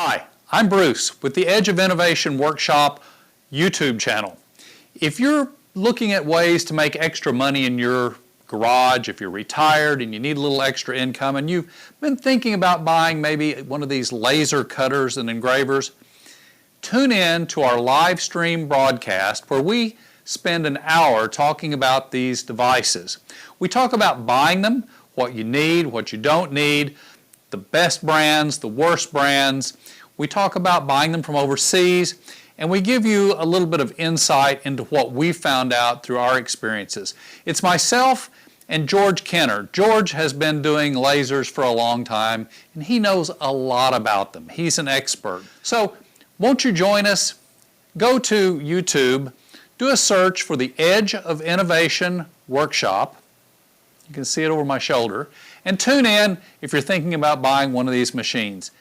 Hi, I'm Bruce with the Edge of Innovation Workshop YouTube channel. If you're looking at ways to make extra money in your garage, if you're retired and you need a little extra income and you've been thinking about buying maybe one of these laser cutters and engravers, tune in to our live stream broadcast where we spend an hour talking about these devices. We talk about buying them, what you need, what you don't need, the best brands, the worst brands. We talk about buying them from overseas, and we give you a little bit of insight into what we found out through our experiences. It's myself and George Kenner. George has been doing lasers for a long time, and he knows a lot about them. He's an expert. So won't you join us? Go to YouTube, do a search for the Edge of Innovation Workshop. You can see it over my shoulder. And tune in if you're thinking about buying one of these machines.